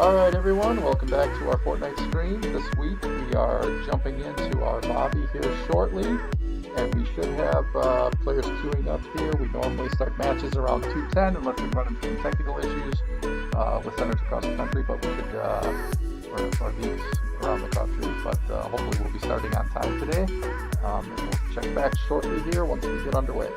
Alright everyone, welcome back to our Fortnite stream. This week we are jumping into our lobby here shortly, and we should have players queuing up here. We normally start matches around 2:10 unless we run into some technical issues with centers across the country, but we should, or leagues around the country, but hopefully we'll be starting on time today. And we'll check back shortly here once we get underway.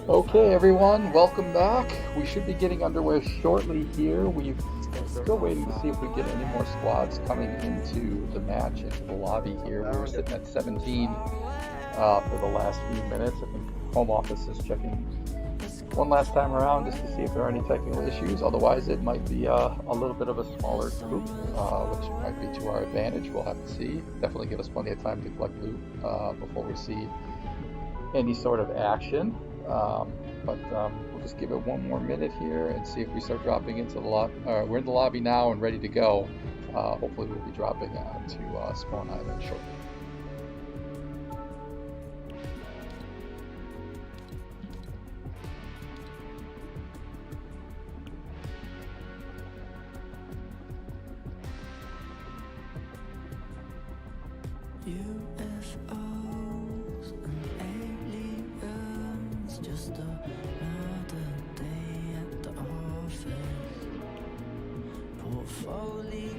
Okay, everyone, welcome back. We should be getting underway shortly here. We're still waiting to see if we get any more squads coming into the match, into the lobby here. We were sitting at 17 for the last few minutes. I think home office is checking one last time around just to see if there are any technical issues. Otherwise, it might be a little bit of a smaller group, which might be to our advantage. We'll have to see. Definitely give us plenty of time to collect loot before we see any sort of action. We'll just give it one more minute here and see if we start dropping into the lobby. We're in the lobby now and ready to go. Hopefully we'll be dropping onto Spawn Island shortly. UFOs and aliens, just another day at the office. Portfolios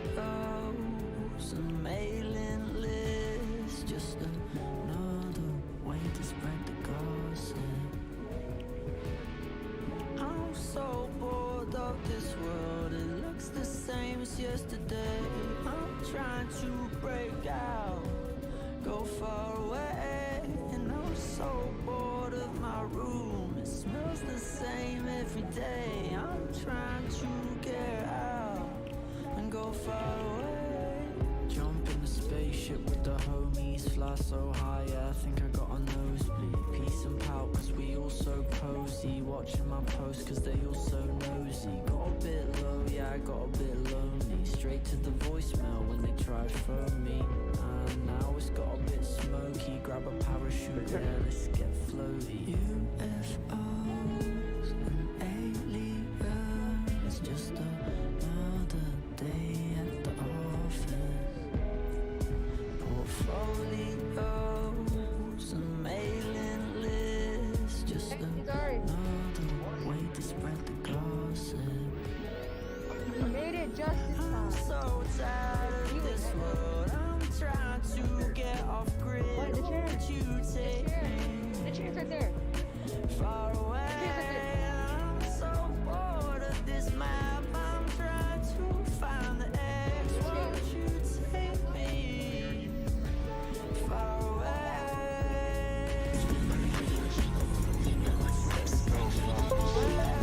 and mailing lists, just another way to spread the gossip. I'm so bored of this world, it looks the same as yesterday. I'm trying to break out, go far away, and I'm so bored of my room. It smells the same every day. I'm trying to get out and go far away. Jump in the spaceship with the homies, fly so high, yeah, I think I got a nosebleed. Peace and pout, cause we all so cozy, watching my posts cause they all so nosy. Got a bit low, yeah, I got a bit lonely, straight to the voicemail when they try to phone me. And now it's got a bit smoky, grab a parachute, yeah, let's get floaty. UFOs and aliens, just another day at the office. Portfolios and mailing lists, just another way to spread the gossip. You made it just in time. I'm so tired of this world, I'm trying to get off grid. What, the chair? Won't you take me The chair's right there. far away? I'm so bored of this map, I'm trying to find the X. Won't you take me far away? Let's go far away.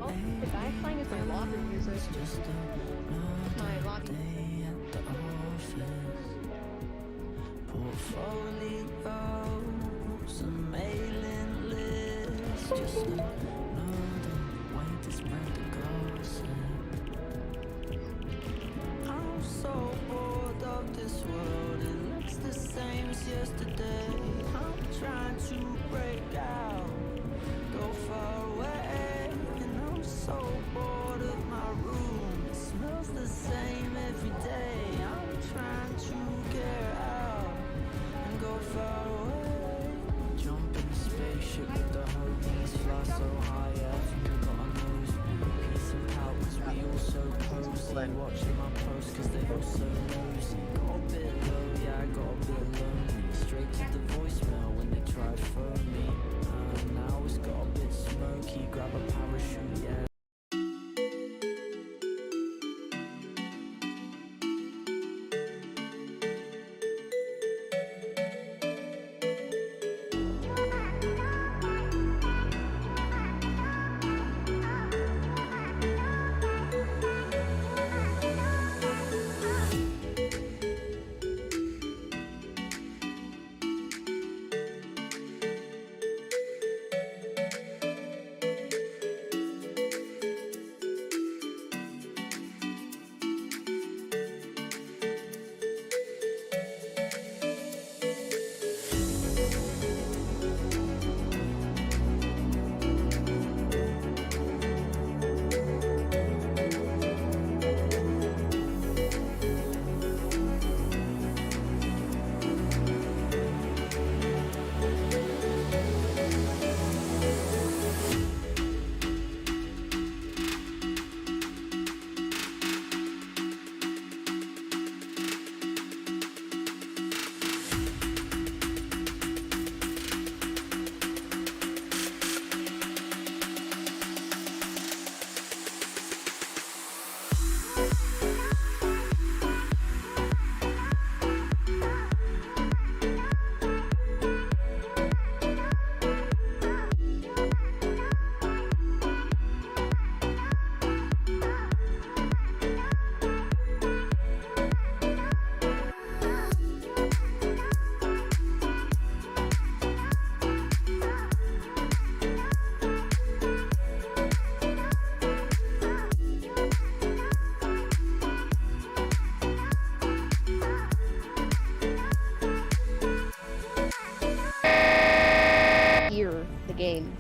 Oh, the guy playing is my lobby music. Just My lobby. day at the office. Portfolios and mailing lists, just another way to spread the gossip. I'm so bored of this world, it looks the same as yesterday. I'm trying to break out, go far away, and I'm so bored of my room. It smells the same every day. I'm trying to get out and go far away. Jump in the spaceship with the homies, fly so high, yeah, I think I got a nosebleed. Peace and pout, cause we all so cozy, watching my posts cause they all so nosy. Got a bit low, yeah, I got a bit lonely, straight to the voicemail when they try to phone me. And now it's got a bit smoky, grab a parachute, yeah. game.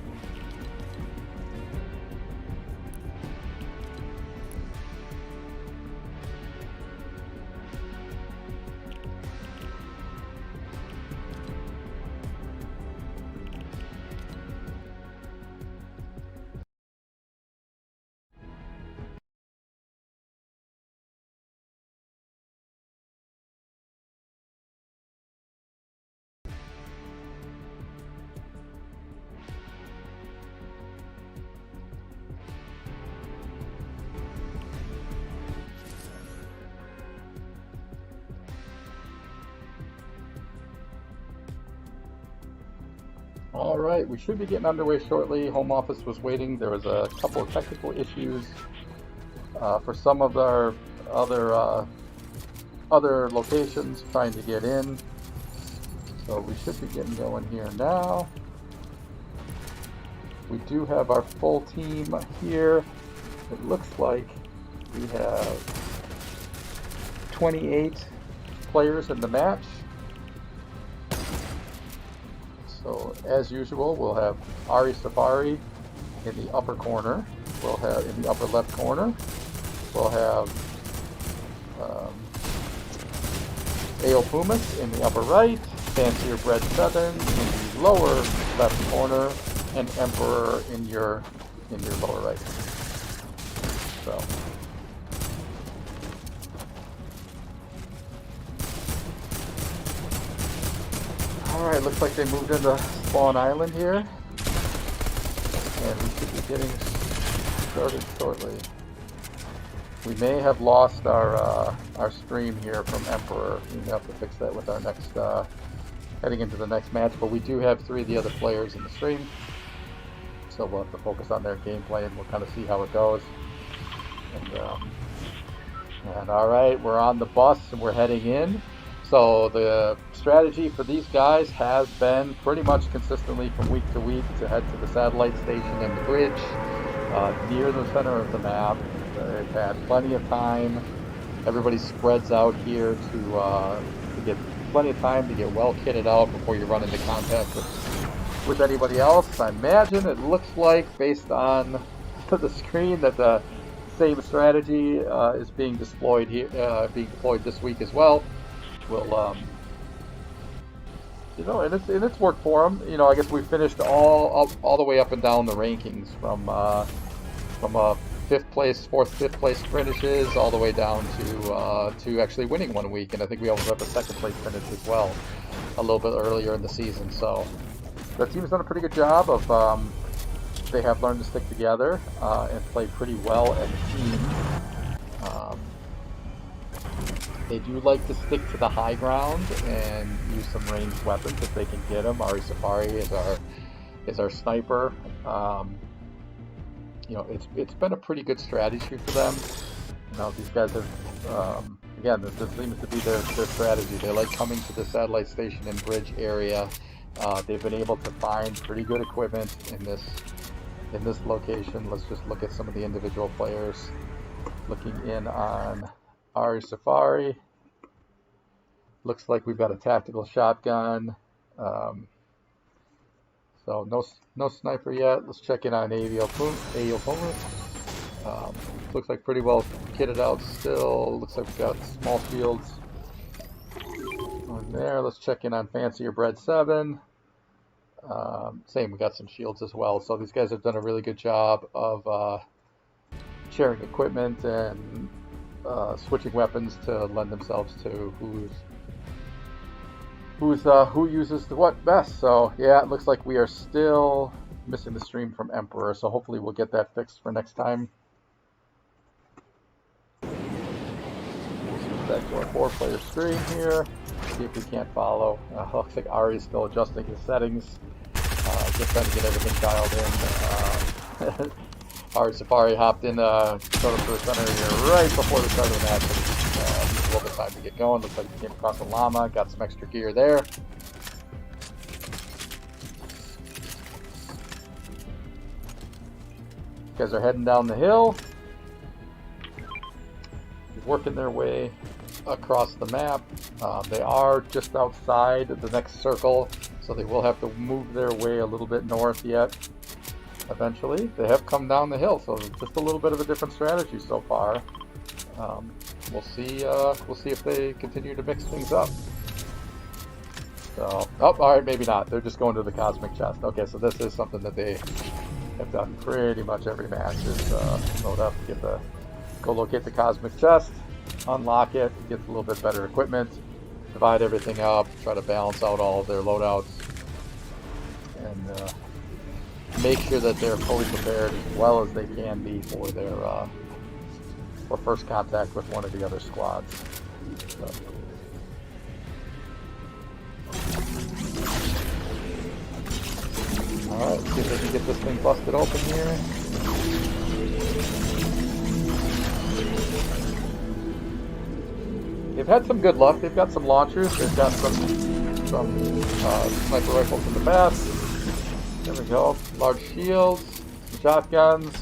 All right, we should be getting underway shortly. Home office was waiting. There was a couple of technical issues for some of our other locations trying to get in. So we should be getting going here now. We do have our full team here. It looks like we have 28 players in the match. So as usual, we'll have Ari Safari in the upper corner. We'll have in the upper left corner. We'll have Ao Pumas in the upper right, Fancier Bread Southern in the lower left corner, and Emperor in your lower right. So. Alright, looks like they moved into Spawn Island here. And we should be getting started shortly. We may have lost our stream here from Emperor. We may have to fix that with our next, heading into the next match. But we do have 3 of the other players in the stream. So we'll have to focus on their gameplay and we'll kind of see how it goes. And alright, we're on the bus and we're heading in. So the strategy for these guys has been pretty much consistently from week to week to head to the satellite station and the bridge near the center of the map. They've had plenty of time. Everybody spreads out here to get plenty of time to get well kitted out before you run into contact with anybody else. I imagine it looks like, based on the screen, that the same strategy is being deployed here, this week as well. Will you know, and it's worked for them. You know, I guess we finished all the way up and down the rankings from 5th place, 4th, 5th place finishes all the way down to actually winning one week, and I think we also have a 2nd place finish as well a little bit earlier in the season. So the team's done a pretty good job of they have learned to stick together and play pretty well as a team. They do like to stick to the high ground and use some ranged weapons if they can get them. Ari Safari is our sniper. You know, it's been a pretty good strategy for them. You know, these guys have again, this seems to be their strategy. They like coming to the satellite station and bridge area. They've been able to find pretty good equipment in this location. Let's just look at some of the individual players. Looking in on Ari Safari. Looks like we've got a tactical shotgun. So no sniper yet. Let's check in on Ao Pumas. Looks like pretty well kitted out still. Looks like we've got small shields on there. Let's check in on Fancier Bread 7. Same, we got some shields as well. So these guys have done a really good job of sharing equipment and switching weapons to lend themselves to who uses what best. So yeah, it looks like we are still missing the stream from Emperor, so hopefully we'll get that fixed for next time. Back to our 4-player stream here. See if we can't follow. Looks like Ari is still adjusting his settings. Just trying to get everything dialed in. Ari Safari hopped in, showed up to the center here right before the start of the match. Needs a little bit of time to get going. Looks like he came across a llama, got some extra gear there. Guys are heading down the hill, working their way across the map. They are just outside the next circle, so they will have to move their way a little bit north yet. Eventually, they have come down the hill, so just a little bit of a different strategy so far. We'll see if they continue to mix things up. So, oh, all right, maybe not. They're just going to the cosmic chest. Okay, so this is something that they have done pretty much every match. Is load up, go locate the cosmic chest, unlock it, get a little bit better equipment, divide everything up, try to balance out all of their loadouts, and make sure that they're fully prepared as well as they can be for their for first contact with one of the other squads. So. Alright, see if they can get this thing busted open here. They've had some good luck. They've got some launchers. They've got some sniper rifles in the back. There we go. Large shields, some shotguns.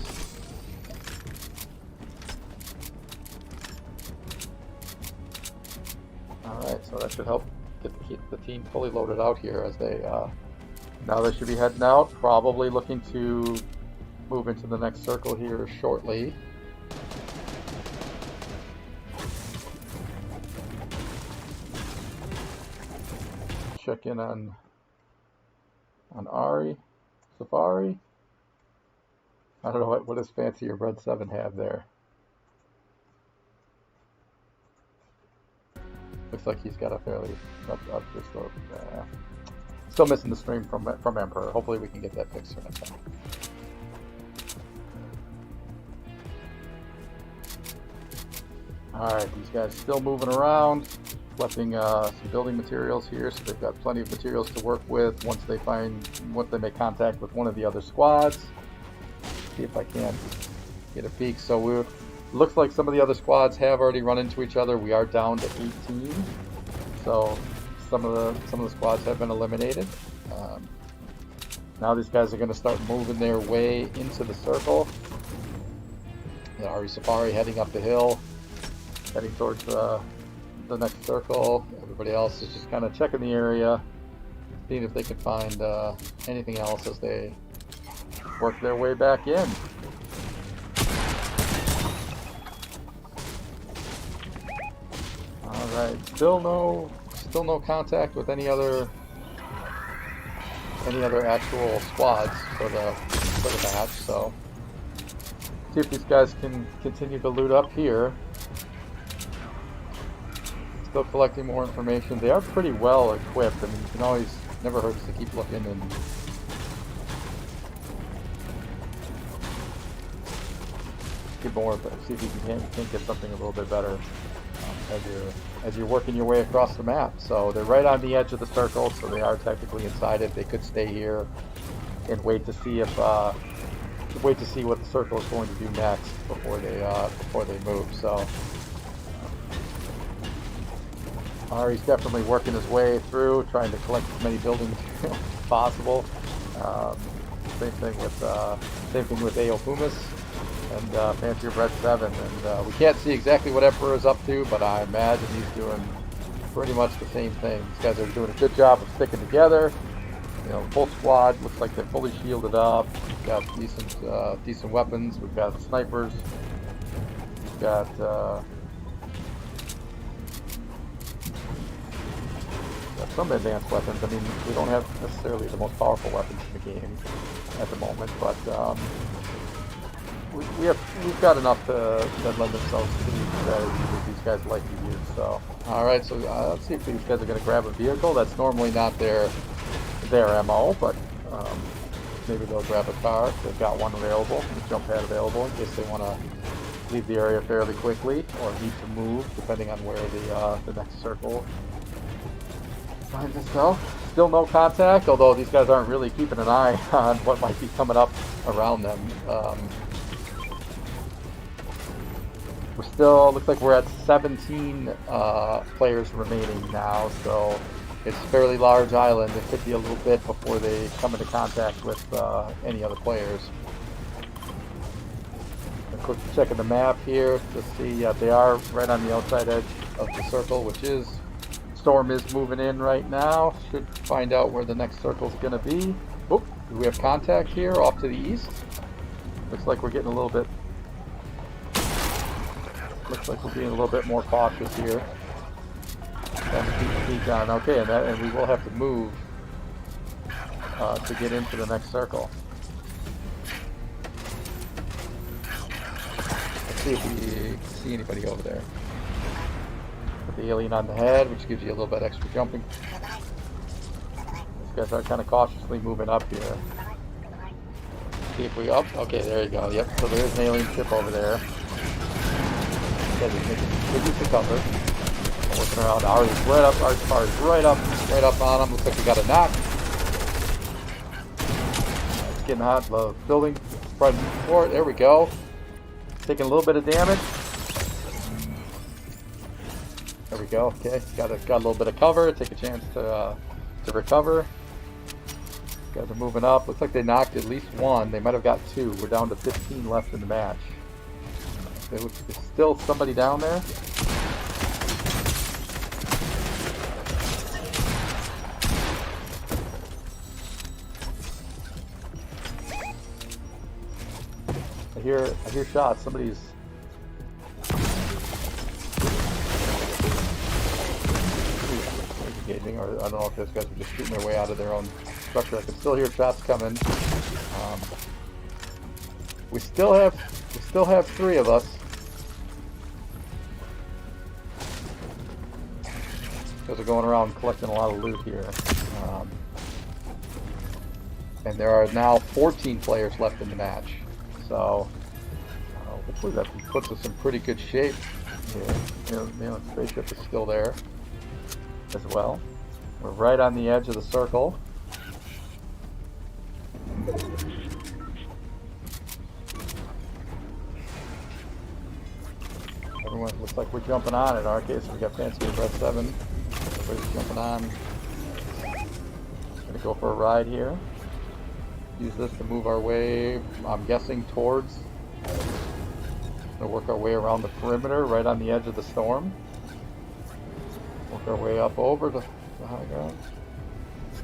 Alright, so that should help get the team fully loaded out here as they now they should be heading out, probably looking to move into the next circle here shortly. Check in on Ari, Safari. I don't know what does Fancy or Red 7 have there. Looks like he's got a fairly up just still missing the stream from Emperor. Hopefully we can get that fixed next time. Alright, these guys still moving around, collecting some building materials here, so they've got plenty of materials to work with once they make contact with one of the other squads. See if I can get a peek. So looks like some of the other squads have already run into each other. We are down to 18. So some of the squads have been eliminated. Now these guys are going to start moving their way into the circle. Ari Safari heading up the hill, heading towards the next circle. Everybody else is just kind of checking the area, seeing if they can find anything else as they work their way back in. All right, still no contact with any other actual squads for the match. So see if these guys can continue to loot up here. Still collecting more information. They are pretty well equipped. I mean, you can always, never hurts to keep looking and get more, but see if you can get something a little bit better as you're working your way across the map. So they're right on the edge of the circle, so they are technically inside it. They could stay here and wait to see what the circle is going to do next before they move. So Ari's definitely working his way through, trying to collect as many building materials as possible. Same thing with Ayo Pumas and Fancy Red 7. And we can't see exactly what Emperor is up to, but I imagine he's doing pretty much the same thing. These guys are doing a good job of sticking together. You know, the full squad looks like they're fully shielded up. We've got decent weapons. We've got snipers. We've got some advanced weapons. I mean, we don't have necessarily the most powerful weapons in the game at the moment, but we've got enough that lend themselves to these strategies that these guys like to use. So, all right, so let's see if these guys are going to grab a vehicle. That's normally not their MO, but maybe they'll grab a car. They've got one available, a jump pad available in case they want to leave the area fairly quickly or need to move, depending on where the next circle finds itself. Still no contact, although these guys aren't really keeping an eye on what might be coming up around them. We're still, looks like we're at 17 players remaining now, so it's a fairly large island. It could be a little bit before they come into contact with any other players. A quick check of the map here to see they are right on the outside edge of the circle, which is storm is moving in right now. Should find out where the next circle is going to be. Oh, do we have contact here off to the east? Looks like we're getting a little bit. Looks like we're being a little bit more cautious here. Trying to keep the peak on. Okay, and we will have to move to get into the next circle. Let's see if we see anybody over there. Put the alien on the head, which gives you a little bit extra jumping. These guys are kind of cautiously moving up here. See if we up. Okay, there you go. Yep. So there's an alien ship over there. Okay, he's making use of cover. Working around. Ours is right up. Our car is right up on him. Looks like we got a knock. It's getting hot. The building right forward. There we go. Taking a little bit of damage. There we go. Okay, got a little bit of cover. Take a chance to recover. Guys are moving up. Looks like they knocked at least one. They might have got two. We're down to 15 left in the match. There's still somebody down there. I hear shots. Somebody's engaging, or I don't know if those guys are just shooting their way out of their own structure. I can still hear shots coming. We still have three of us. Guys are going around collecting a lot of loot here. And there are now 14 players left in the match. So hopefully that puts us in pretty good shape here. The spaceship is still there as well. We're right on the edge of the circle. Everyone looks like we're jumping on. In our case, we got Fancy with Red 7. Everybody's jumping on. Gonna go for a ride here. Use this to move our way, I'm guessing, towards. Gonna work our way around the perimeter, right on the edge of the storm. Work our way up over to the high ground.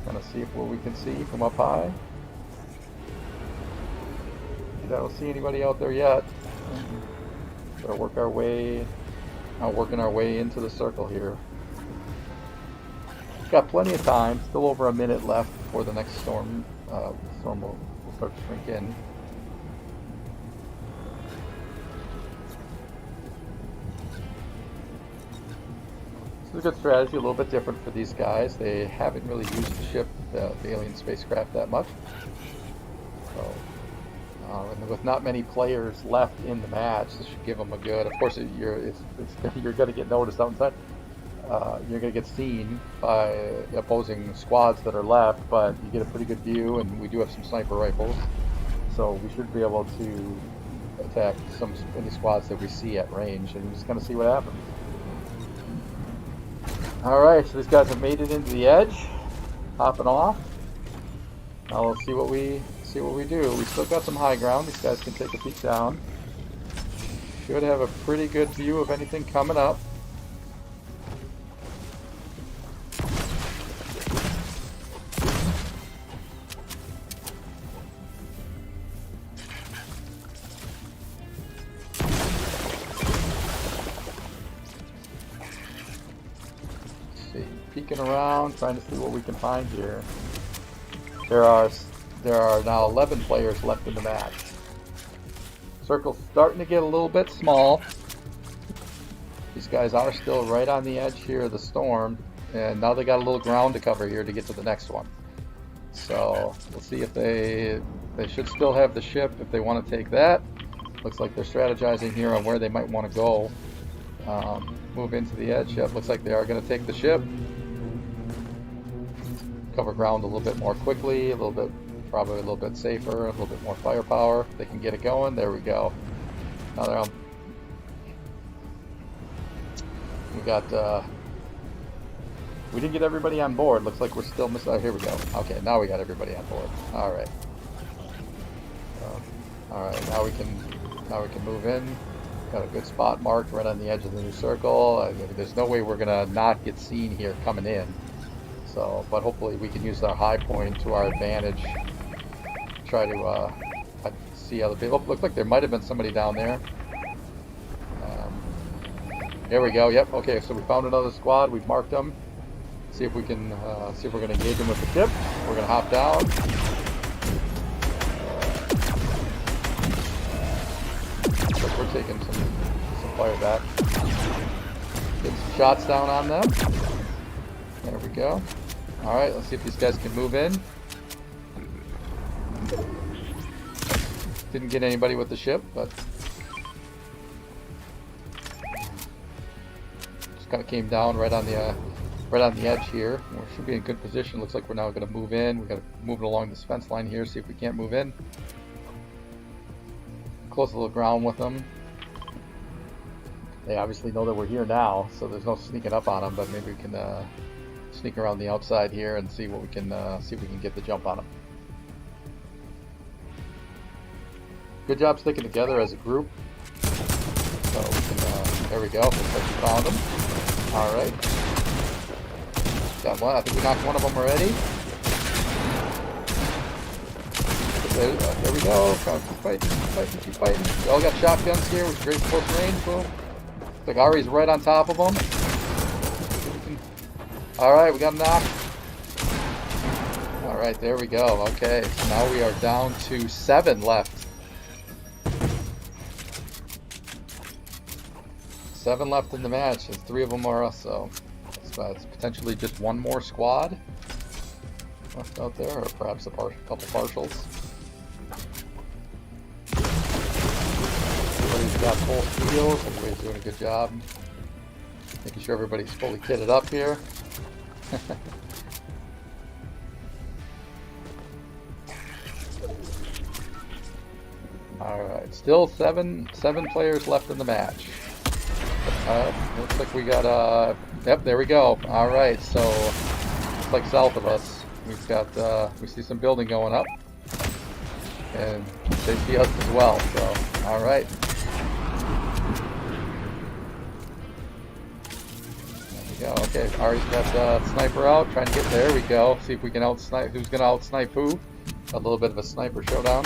Kind of see what we can see from up high. I don't see anybody out there yet. Gotta work our way, working our way into the circle here. Got plenty of time, still over a minute left before the next storm. Storm will start to shrink in. This is a good strategy, a little bit different for these guys. They haven't really used the ship, the alien spacecraft, that much. So, and with not many players left in the match, this should give them a good. Of course, you're going to get noticed outside. You're going to get seen by opposing squads that are left, but you get a pretty good view, and we do have some sniper rifles, so we should be able to attack any squads that we see at range, and we're just going to see what happens. Alright, so these guys have made it into the edge, hopping off. Now let's see what we do. We still got some high ground. These guys can take a peek down. Should have a pretty good view of anything coming up. Peeking around, trying to see what we can find here. There are now 11 players left in the match. Circle's starting to get a little bit small. These guys are still right on the edge here of the storm, and now they got a little ground to cover here to get to the next one. So we'll see if they should still have the ship if they want to take that. Looks like they're strategizing here on where they might want to go. Move into the edge. Yep, looks like they are going to take the ship. Cover ground a little bit more quickly, probably a little bit safer, a little bit more firepower. They can get it going. There we go. Now they're on. We got. We didn't get everybody on board. Looks like we're still missing. Oh, here we go. Okay, now we got everybody on board. All right. All right. Now we can move in. Got a good spot marked right on the edge of the new circle. I mean, there's no way we're gonna not get seen here coming in. So, but hopefully we can use our high point to our advantage. Try to see other people. Looks like there might have been somebody down there. There we go. Yep. Okay. So we found another squad. We've marked them. See if we can see if we're gonna engage them with the ship. We're gonna hop down. We're taking some fire back. Get some shots down on them. There we go. Alright, let's see if these guys can move in. Didn't get anybody with the ship, but just kind of came down right on the edge here. We should be in good position. Looks like we're now going to move in. We've got to move it along this fence line here, see if we can't move in. Close a little ground with them. They obviously know that we're here now, so there's no sneaking up on them, but maybe we can sneak around the outside here and see what we can see if we can get the jump on them. Good job sticking together as a group. So we can, there we go. Looks like we found them. All right. Got one. I think we knocked one of them already. There we go. Keep fighting. We all got shotguns here with great close range. Boom. Looks like Ari's right on top of them. All right, we got him knocked. All right, there we go. Okay, so now we are down to 7 left. 7 left in the match, and 3 of them are us, so it's potentially just one more squad left out there, or perhaps a couple partials. Everybody's got full steels. Everybody's doing a good job. Making sure everybody's fully kitted up here. Alright, still seven players left in the match. Looks like we got, yep, there we go. Alright, so, looks like south of us, we've got, we see some building going up. And they see us as well, so, alright. There we go, okay, Ari's got sniper out, trying to get there, we go. See if we can out-snipe, who's going to out-snipe who. A little bit of a sniper showdown.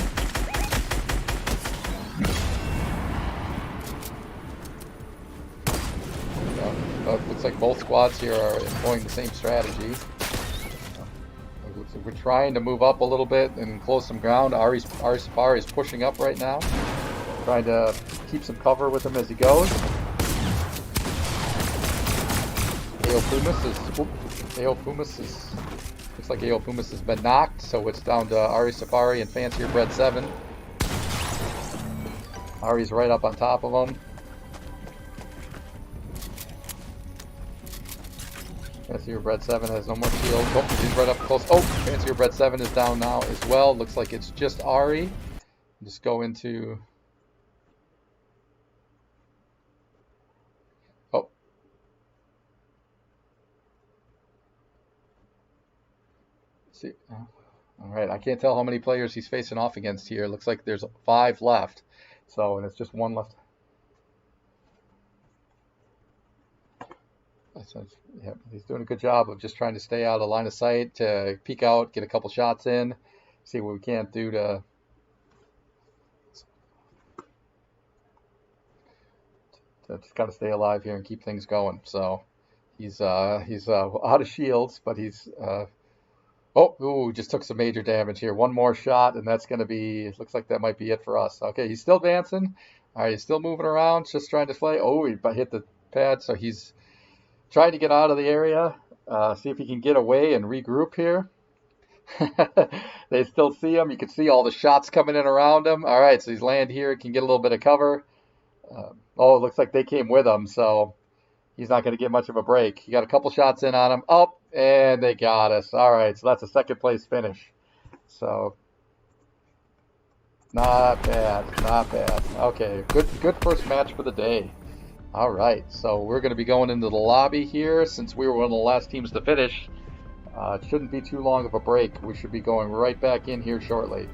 Looks like both squads here are employing the same strategy. We're trying to move up a little bit and close some ground. Ari Safari is pushing up right now, trying to keep some cover with him as he goes. Looks like AO Pumas has been knocked, so it's down to Ari Safari and Fancier Bread 7. Ari's right up on top of him. Fancier Bread 7 has no more shield. Oh, he's right up close. Oh, Fancier Bread 7 is down now as well. Looks like it's just Ari. Just go into... Oh. Let's see. Alright, I can't tell how many players he's facing off against here. Looks like there's 5 left. So, and it's just 1 left. Yeah, he's doing a good job of just trying to stay out of line of sight, to peek out, get a couple shots in, see what we can't do to just kind of stay alive here and keep things going. So he's out of shields, but he's just took some major damage here. 1 more shot, and that's going to be, looks like that might be it for us. Okay, he's still dancing. All right, he's still moving around, just trying to play. Oh, he hit the pad, so he's trying to get out of the area, see if he can get away and regroup here. They still see him. You can see all the shots coming in around him. All right, so he's landed here, can get a little bit of cover. Oh, it looks like they came with him, so he's not going to get much of a break. He got a couple shots in on him. Oh, and they got us. All right, so that's a 2nd place finish. So not bad, not bad. Okay, good first match for the day. All right, so we're going to be going into the lobby here. Since we were one of the last teams to finish, it shouldn't be too long of a break. We should be going right back in here shortly.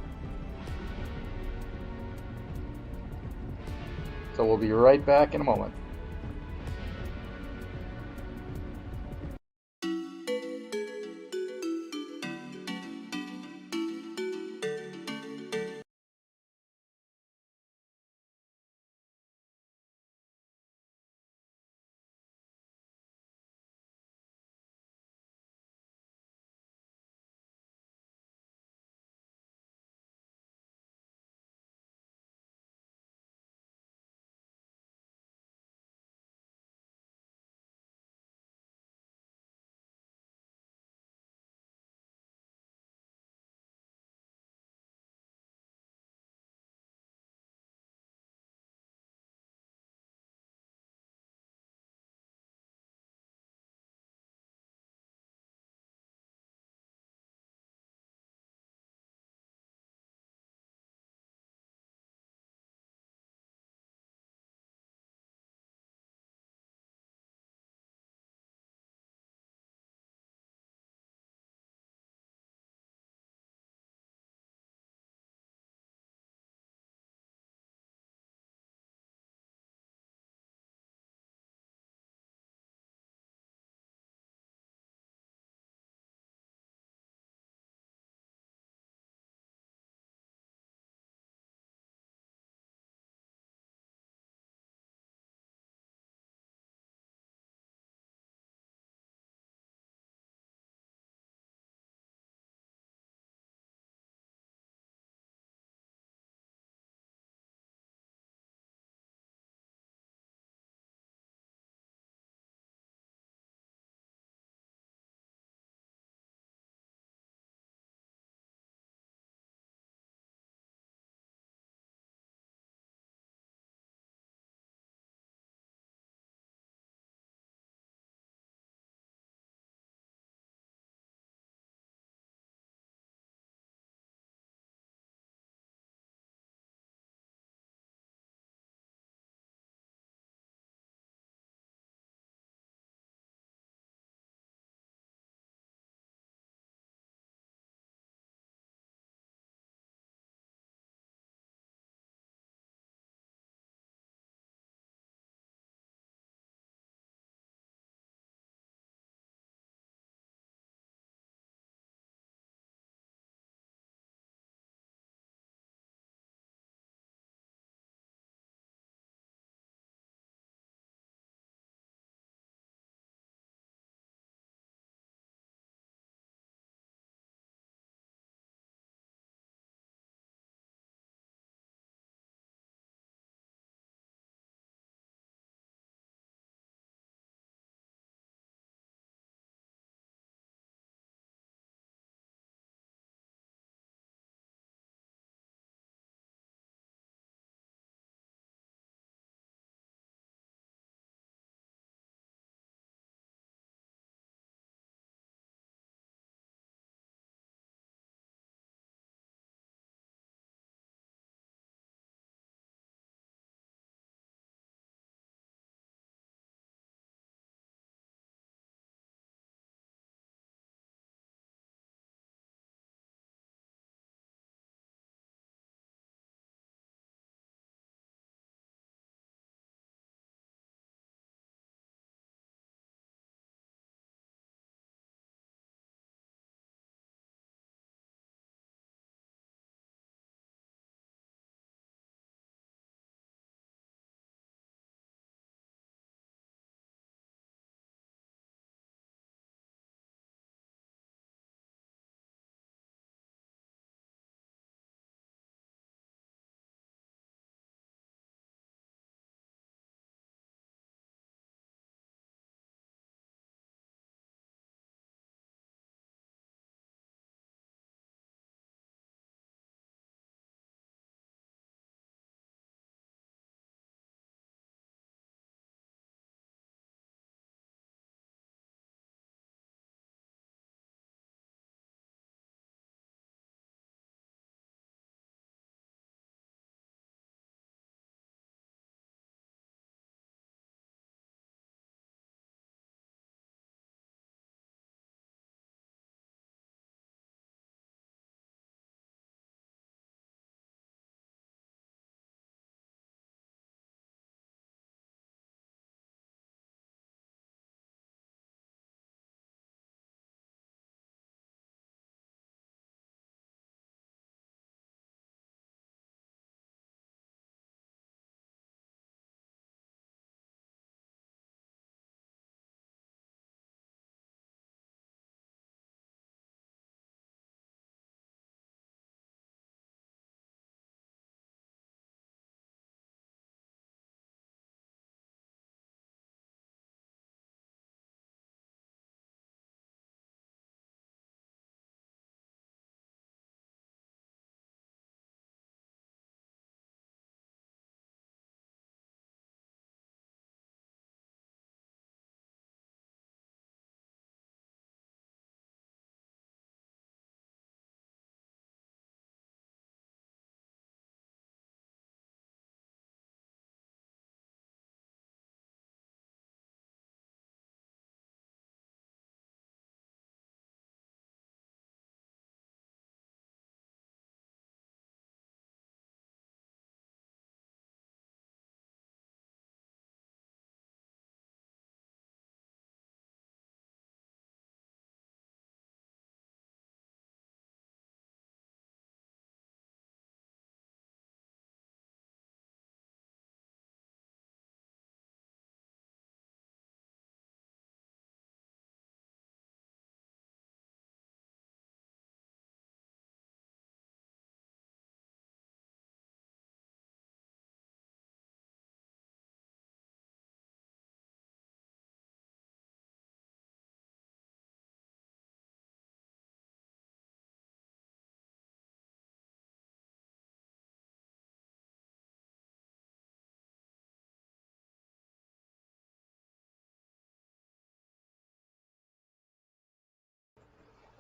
So we'll be right back in a moment.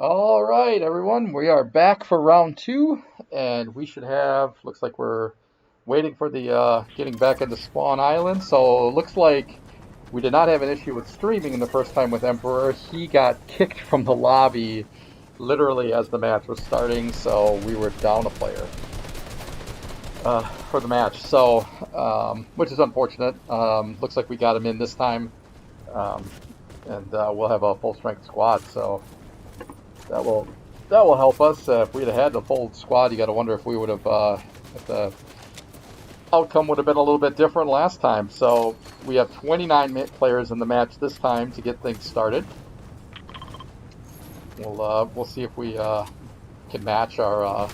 All right, everyone, we are back for round two, and we should have, looks like we're waiting for the getting back into Spawn Island. So it looks like we did not have an issue with streaming in the first time with Emperor. He got kicked from the lobby literally as the match was starting, so we were down a player for the match. So, which is unfortunate. Looks like we got him in this time, and we'll have a full strength squad. So that will help us. If we'd have had the full squad, you got to wonder if we would have if the outcome would have been a little bit different last time. So we have 29 players in the match this time to get things started. We'll see if we can match our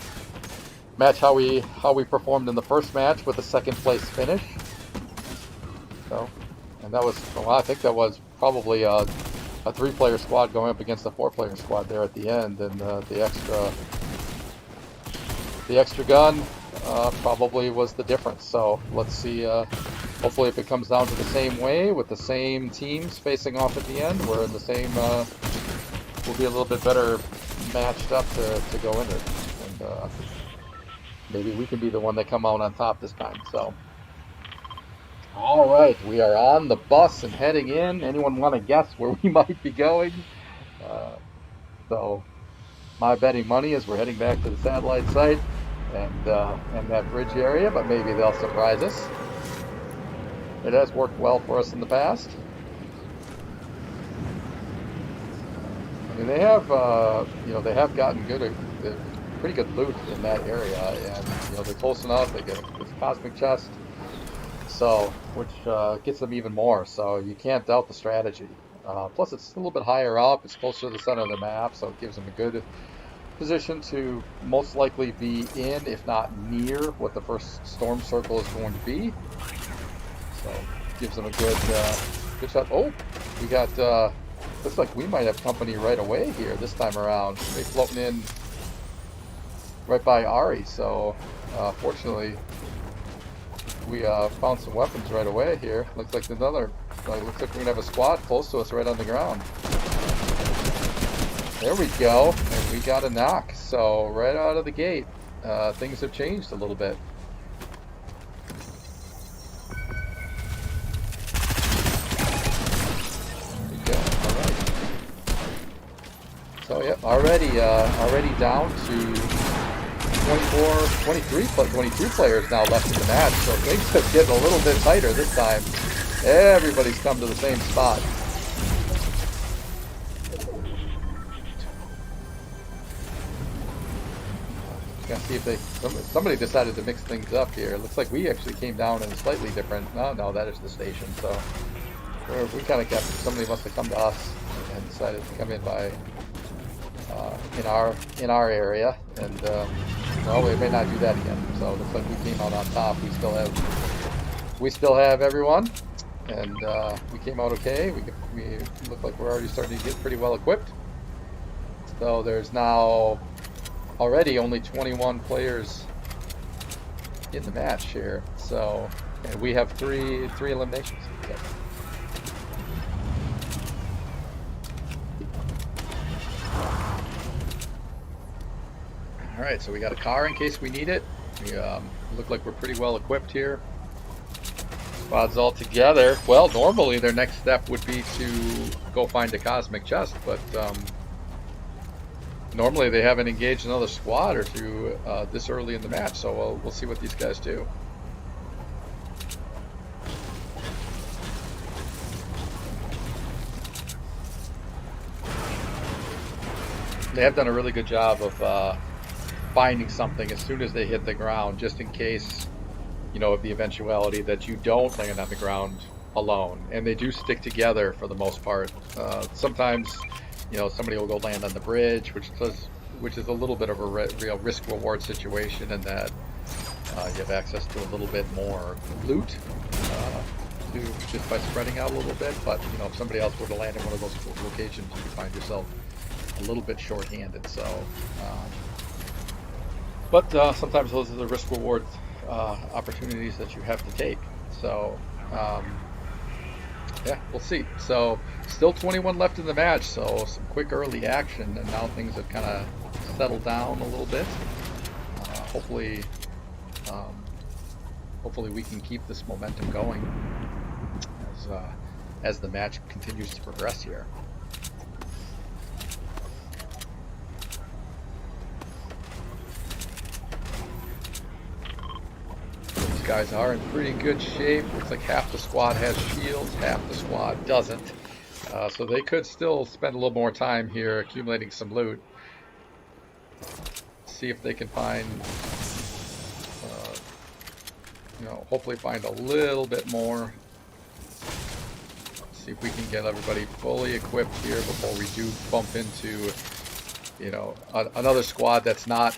match how we performed in the first match with a second place finish. So, and that was, well, I think that was probably a 3-player squad going up against a 4-player squad there at the end, and the extra gun probably was the difference. So let's see. Hopefully, if it comes down to the same way with the same teams facing off at the end, we're in the same. We'll be a little bit better matched up to go in it, and maybe we can be the one that come out on top this time. So. All right, we are on the bus and heading in. Anyone want to guess where we might be going? So, my betting money is we're heading back to the satellite site and that bridge area, but maybe they'll surprise us. It has worked well for us in the past. I mean, they have, they have gotten pretty good loot in that area, and they're close enough. They get this cosmic chest. So, which gets them even more. So you can't doubt the strategy. Plus, it's a little bit higher up. It's closer to the center of the map, so it gives them a good position to most likely be in, if not near, what the first storm circle is going to be. So, gives them a good shot. Oh, we got. Looks like we might have company right away here this time around. They floating in right by Ari. So, fortunately. We found some weapons right away here. Looks like looks like we're gonna have a squad close to us right on the ground. There we go, and we got a knock. So right out of the gate, things have changed a little bit. There we go. All right. So yep, already down to 22 players now left in the match, so things are getting a little bit tighter this time. Everybody's come to the same spot. Gotta see if somebody decided to mix things up here. It looks like we actually came down in a slightly different. No, that is the station. So we kind of kept. Somebody must have come to us and decided to come in by in our area, and well, we may not do that again. So it looks like we came out on top. We still have everyone, and we came out okay. We look like we're already starting to get pretty well equipped. So there's now already only 21 players in the match here. So, and we have three eliminations. So. All right, so we got a car in case we need it. We look like we're pretty well equipped here. Squads all together. Well, normally their next step would be to go find a cosmic chest, but normally they haven't engaged another squad or two this early in the match, so we'll see what these guys do. They have done a really good job of finding something as soon as they hit the ground, just in case, of the eventuality that you don't land on the ground alone. And they do stick together for the most part. Sometimes, somebody will go land on the bridge, which is a little bit of a real risk-reward situation, in that you have access to a little bit more loot just by spreading out a little bit. But if somebody else were to land in one of those locations, you could find yourself a little bit short-handed. So. But sometimes those are the risk-reward opportunities that you have to take. So Yeah, we'll see. So still 21 left in the match, so some quick early action, and now things have kind of settled down a little bit. Hopefully, um, hopefully we can keep this momentum going as the match continues to progress here. These guys are in pretty good shape. Looks like half the squad has shields, half the squad doesn't. So they could still spend a little more time here accumulating some loot. See if they can find, hopefully find a little bit more. See if we can get everybody fully equipped here before we do bump into, another squad that's not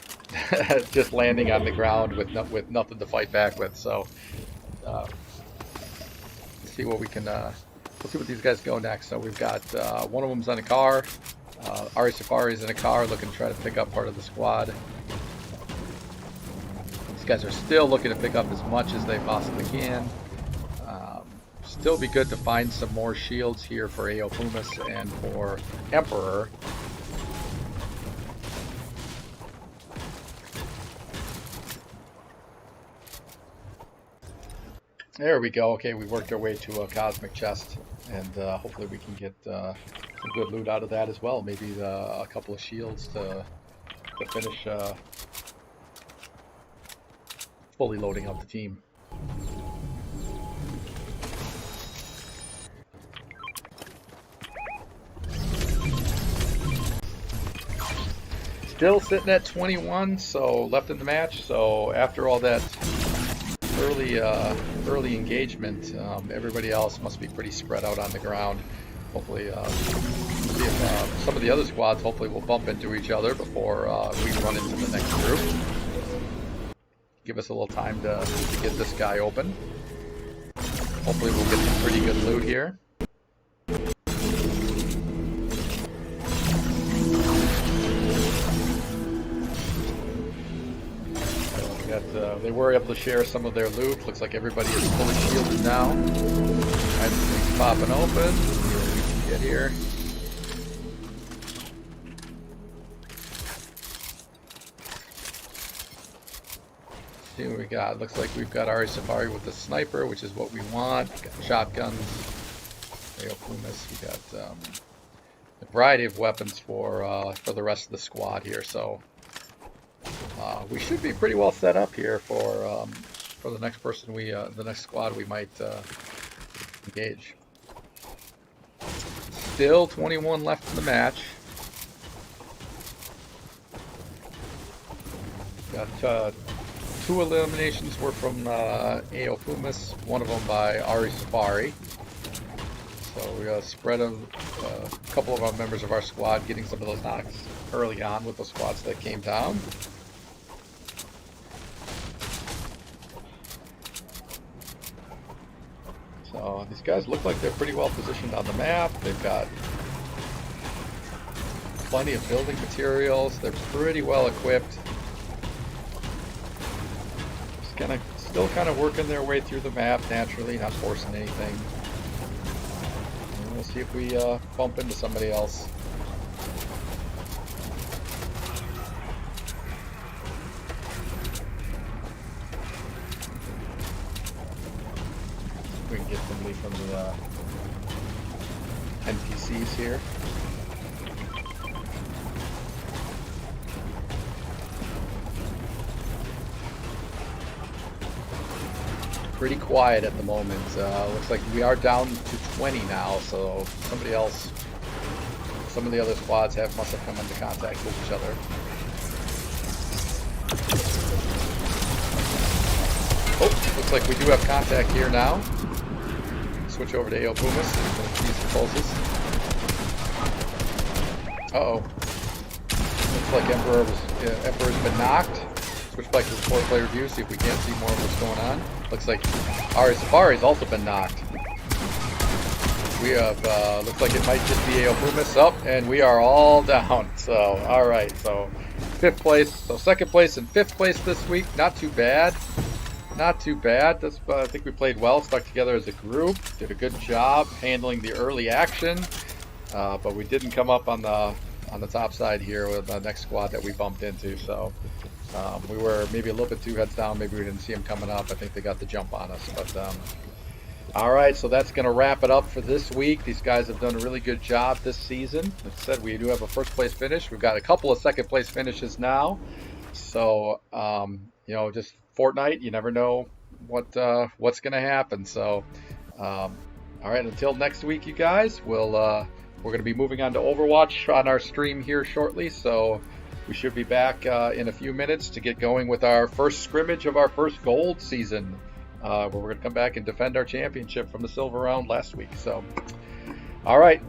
just landing on the ground with nothing to fight back with. So, see what we can. We'll see what these guys go next. So we've got one of them's on a car. Ari Safari's in a car looking to try to pick up part of the squad. These guys are still looking to pick up as much as they possibly can. Still be good to find some more shields here for Aopumis and for Emperor. There we go. Okay, we worked our way to a cosmic chest, and hopefully we can get some good loot out of that as well. Maybe a couple of shields to finish fully loading up the team. Still sitting at 21, so left in the match. So after all that early engagement, everybody else must be pretty spread out on the ground. Hopefully, see if some of the other squads hopefully will bump into each other before we run into the next group. Give us a little time to get this guy open. Hopefully we'll get some pretty good loot here. They were able to share some of their loot. Looks like everybody is fully shielded now. Nice things popping open. See what we can get here. See what we got. Looks like we've got Ari Safari with the sniper, which is what we want. Got shotguns. Aopumis. We got a variety of weapons for the rest of the squad here. So. We should be pretty well set up here for the next person the next squad we might engage. Still 21 left in the match. Got 2 eliminations were from Aopumis, one of them by Ari Safari. So we got a spread of a couple of our members of our squad getting some of those knocks early on with the squads that came down. So these guys look like they're pretty well positioned on the map. They've got plenty of building materials. They're pretty well equipped. Still kind of working their way through the map naturally, not forcing anything. And we'll see if we bump into somebody else. We can get somebody from the NPCs here. Pretty quiet at the moment. Looks like we are down to 20 now, so some of the other squads must have come into contact with each other. Oh, looks like we do have contact here now. Switch over to Aopumis and see some pulses. Uh-oh. Looks like Emperor's been knocked. Switch back to the 4-player view, see if we can't see more of what's going on. Looks like Ari Safari's also been knocked. We have, looks like it might just be Aopumis up, and we are all down. So, alright, so 5th place, so 2nd place and 5th place this week, not too bad. Not too bad. I think we played well, stuck together as a group, did a good job handling the early action, but we didn't come up on the top side here with the next squad that we bumped into. So we were maybe a little bit too heads down. Maybe we didn't see them coming up. I think they got the jump on us. But all right, so that's going to wrap it up for this week. These guys have done a really good job this season. Like I said, we do have a first place finish. We've got a couple of second place finishes now. So, you know, just Fortnite, you never know what's going to happen. So, all right, until next week, you guys, we're going to be moving on to Overwatch on our stream here shortly. So we should be back in a few minutes to get going with our first scrimmage of our first gold season, where we're going to come back and defend our championship from the silver round last week. So, all right,